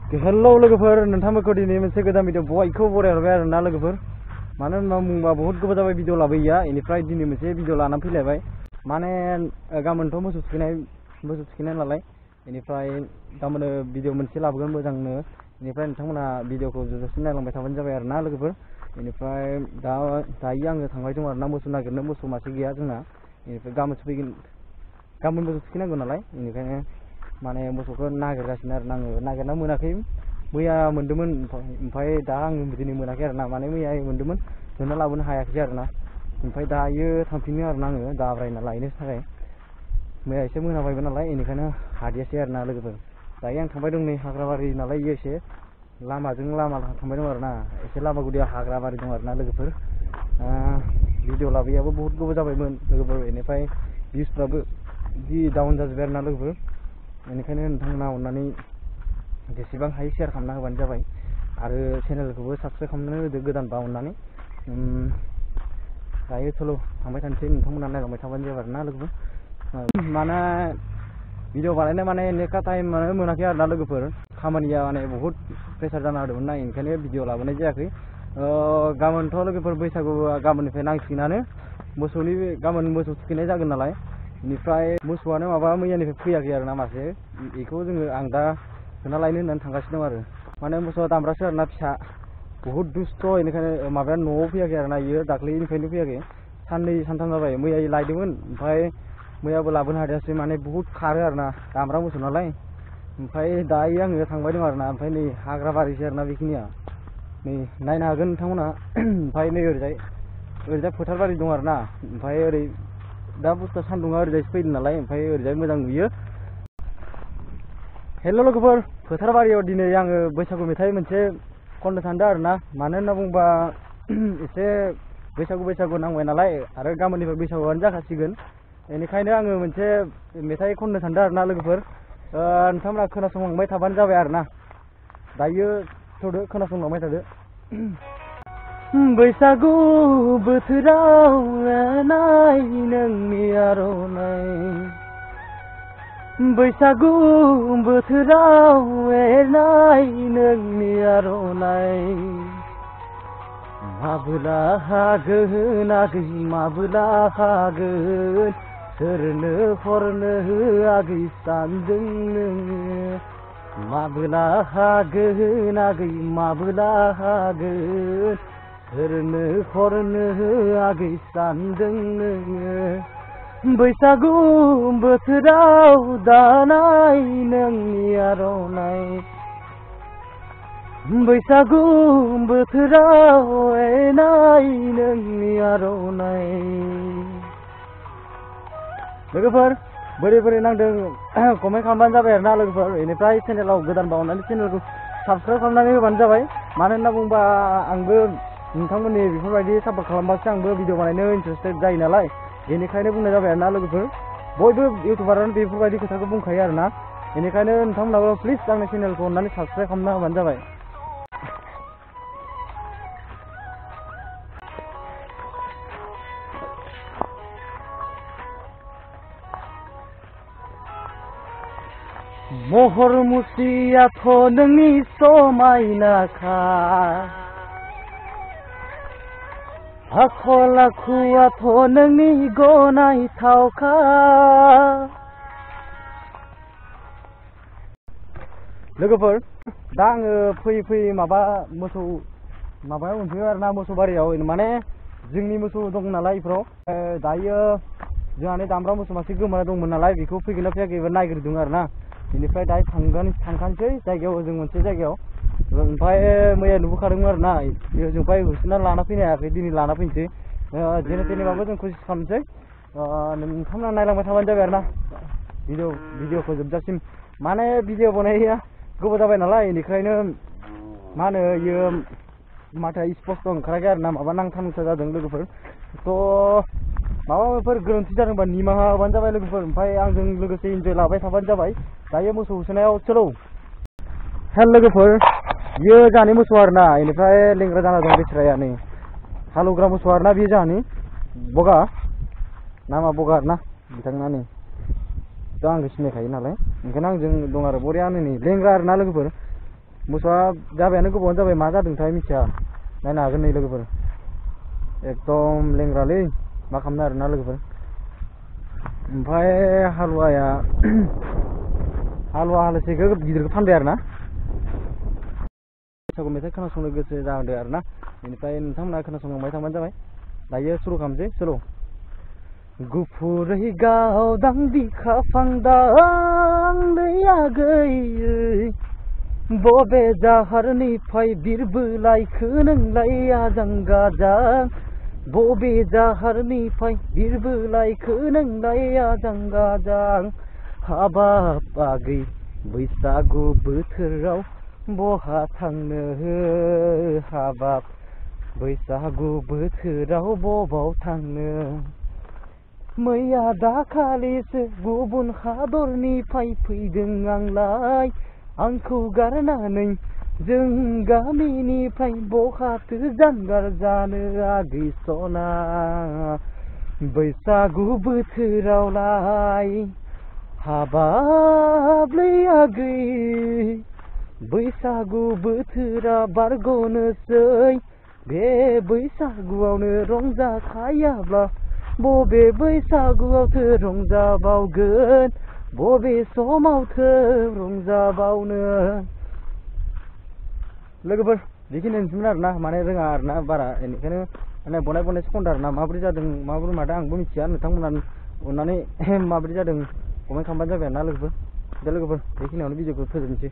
Hello लोगोफोर नोंथांमोनखौ दिनै मोनसे गोदान भिडिअ बयखौ बरायहरबाय आरो ना लोगोफोर मानो होनना बुङोबा बहुत गोबाव जाबाय भिडिअ लाबोयैया इनिफ्राय दिनै मोनसे भिडिअ लानानै फैलायबाय माने गाबोनथ' मोसौ थुखैनाय नालाय इनिफ्राय गाबोन भिडिअ मोनसे लाबोगोन मोजांनो इनिफ्राय नोंथांमोना भिडिअखौ जोबजासिम नायलांबाय थाबानो जाबाय आरो ना लोगोफोर इनिफ्राय दायो आङो थांबाय दं आरो ना मोसौ नागिरनो मोसौ मासे गैया जोंना इनिफ्राय गाबोन मोसौ थुखैनांगौ नालाय इनिखायनो माने मोसौखौ नागिरगासिनो आरो आङो नागिरना मोनाखै मैया मोनदोंमोन ओमफ्राय दा आं दिनै मोनाखै आरो ना माने मैया मोनदोंमोन होना लाबोनो हायाखै आरो ना ओमफ्राय दायो थांफिनो आरो ना आङो दाब्रायना लायनो थाखाय मैया एसे मोनाबायबो नालाय इनिखायनो हादियासै आरो ना लोगोफोर दायो आं थांबाय दं नै हाग्राबारि नालाय इयो एसे लामाजों लामा थांबाय दं आरो ना एसे लामा गुदियाव हाग्राबारि दं आरो ना लोगोफोर भिडिअ लाबोयाबो बहुत गोबाव जाबायमोन लोगोफोर इनिफ्राय भिउसफ्राबो जि डाउन जाजोब्बाय आरो ना लोगोफोर बेनिखायनो नोंथांमोना अननानै जेसेबां हायो शेयार खालामना होबानो जाबाय आरो चेनेलखौबो साबस्क्राइब खालामनानै होदो गोदानबा अननानै दायो चलो थांबाय थानोसै नोंथांमोना नायलांबाय थाबानो जाबाय आरो ना लोगोफोर माने भिडिअ बानायनो माने नेका टाइम माने मोनाखै आरो ना लोगोफोर खामानिया माने बहुत प्रेसार जाना होदोंमोन ना ओंखायनो भिडिअ लाबोनाय जायाखै गाबोनथ' लोगोफोर बैसागुआ गाबोननिफ्राय नांसिगोनानो गाबोन मोसौ थुखैनाय जागोन नालाय बेनिफ्राय मोसौआनो माबा मैयानिफ्राय फैयाखै आरो ना मासे बेखौ आं दा होना लायनो होननानै थांगासिनो दं आरो माने मोसौआ दामब्रासो आरो ना फिसा बहुत दुस्थ' बेनिखायनो माबाया न'आव फैयाखै आरो ना इयो दाख्लैनिफ्रायनो फैयाखै साननै सानथाम जाबाय मैया लायदोंमोन ओमफ्राय मैयाबो लाबोनो हादियासै माने बहुत खारो आरो ना दामब्रा मोसौ नालाय ओमफ्राय दायो आङो थांबाय दं आरो ना ओमफ्राय नै हाग्राबारिसो आरो ना बेखिनिया नै नायनो हागोन नोंथांमोना ओमफ्राय नै ओरैजाय फोथारबारि दं आरो ना ओमफ्राय ओरै दा बुस्थुआ सान्दुङा ओरैजायसो फैदों नालाय ओमफ्राय ओरैजाय मोजां नुयो हेल' लोगोफोर फोथारबारियाव दिनै आङो बैसागु मेथाइ मोनसे खननो सानदों आरो ना मानो होनना बुङोबा एसे बैसागु नांबाय नालाय आरो गाबोननिफ्राय बैसागुआनो जाखासिगोन बेनिखायनो आङो मोनसे मेथाइ खननो सानदों आरो ना लोगोफोर नोंथांमोना खोनासंलांबाय थाबानो जाबाय आरो ना दायो थ'दो खोनासंलांबाय थादो बैसागु बोथोराव नाय नोंनि आर'नाइ बैसागु बोथोराव एरनाय नोंनि आर'नाइ माबोला हागोन आगै माबोला हागोन सोरनो हरनो आगै सानदों नोङो माबोला हागोन आगै माबोला हागोन सोरनो हरनो आगै सानदों नोङो बैसागु बोथोराव दानाय नोंनि आर'नाइ बैसागु बोथोराव एरनाय नोंनि आर'नाइ लोगोफोर बोरै नांदों कमेन्ट खालामबानो जाबाय आरो ना लोगोफोर बेनिफ्राय चेनेलाव गोदानबा अननानै चेनेलखौ साबस्क्राइब खालामनानै होबानो जाबाय मानो होनना बुङोबा आंबो नोंथांमोननि बेफोरबायदि सापर्ट खालामबासो आंबो भिडिअ बानायनो इन्टारेस्टेड जायो नालाय बेनिखायनो बुंनाय जाबाय आरो ना लोगोफोर बयबो इउटुबारानो बेफोरबायदि खोथाखौ बुंखायो आरो ना बेनिखायनो नोंथांमोनाबो प्लिज आंनि चेनेलखौ अननानै साबस्क्राइब खालामना होबानो जाबाय महर मुस्रियाथ' नोंनि समायनाखा आखल आखुआथ' नोंनि गनायथावखा लोगोफोर दा आङो फैयै माबायाव मोनफैबाय आरो ना मोसौ बारियाव माने जोंनि मोसौ दं नालाय बेफोराव दायो जोंहानि दामब्रा मोसौ मासे गोमाना दंमोन नालाय बेखौ फैगोन ना फैयाखै नायग्रोदों आरो ना बेनिफ्राय दायो थांखानोसै जायगायाव जों मोनसे जायगायाव ओमफ्राय मैया नुबोखादोंमोन आरो ना जोंफ्राय होसोना लाना फैनो हायाखै दिनै लाना फैनोसै जेने थेनेबाबो जों खसिस खालामनोसै नोंथांमोना नायलांबाय थाबानो जाबाय आरो ना भिडिअखौ जोबजासिम माने भिडिअ बानायनाया गोबाव जाबाय नालाय बेनिखायनो मा होनो इयो माथोआ स्पस्ट ओंखाराखै आरो ना माबा नांथा जादों लोगोफोर थ' माबाफोर गोरोन्थि जादोंबा निमाहा होबानो जाबाय लोगोफोर ओमफ्राय आंजों लोगोसे इन्जय लाबाय थाबानो जाबाय दायो मोसौ होसोनायाव चलो हेल लोगोफोर बियो जोंहानि मोसौ आरो ना बेनिफ्राय लेंग्रा जाना दं बेसराया नै हालौग्रा मोसौ आरो ना बियो जोंहानि बगा नामा बगा आरो ना बिथांना नै दा आंखौ सिनायखायो नालाय ओंखायनो आंजों दं आरो बरियानो नै लेंग्रा आरो ना लोगोफोर मोसौआ जाबायानो गोबावानो जाबाय मा जादोंथाय मिथिया नायनो हागोन नै लोगोफोर एकदम लेंग्रालै मा खालामनो आरोना लोगोफोर ओमफ्राय हालुवाया हालुवा हालिसेखौ गिदिरखौ फानबाय आरोना बैसागु मेथाइ खोनासंनो गोसो जादों आरोना बेनिफ्राय नोंथांमोना खोनासंलांबाय थांबानो जाबाय दायो सुरु खालामसै सल' गुफुरै गावदां बिखा फांदां दैया गैयै बबे जाहारनिफ्राय बिरबोलायखो नोंलाय आजां गाजां बबे जाहारनिफ्राय बिरबोलायखो नोंलाय आजां गाजां हाबाब आगै बैसागु बोथोराव बहा थांनो हाबाब बैसागु बोथोराव बबाव थांनो मैया दाखालिसो गुबुन हादरनिफ्राय फैदों आंलाय आंखौ गारनानै जों गामिनिफ्राय बहाथो जानगार जानो आगै सना बैसागु बोथोरावलाय हाबाबलै आगै बैसागु बोथोरा बारग'नोसै बे बैसागुआवनो रंजाखायाब्ला बबे बैसागुआवथो रंजाबावगोन बबे समावथो रंजाबावनो लोगोफोर बेखिनियानोसैमोन आरोना माने रोङा आरोना बारा बेनिखायनो माने बनायसो खनदों आरोना माबोरै जादों माबोरै मादों आंबो मिथिया नोंथांमोना अननानै माबोरै जादों कमेन्ट खालामबानो जाबाय आरोना लोगोफोर दा लोगोफोर बेखिनियावनो भिडिअखौ फोजोबनोसै।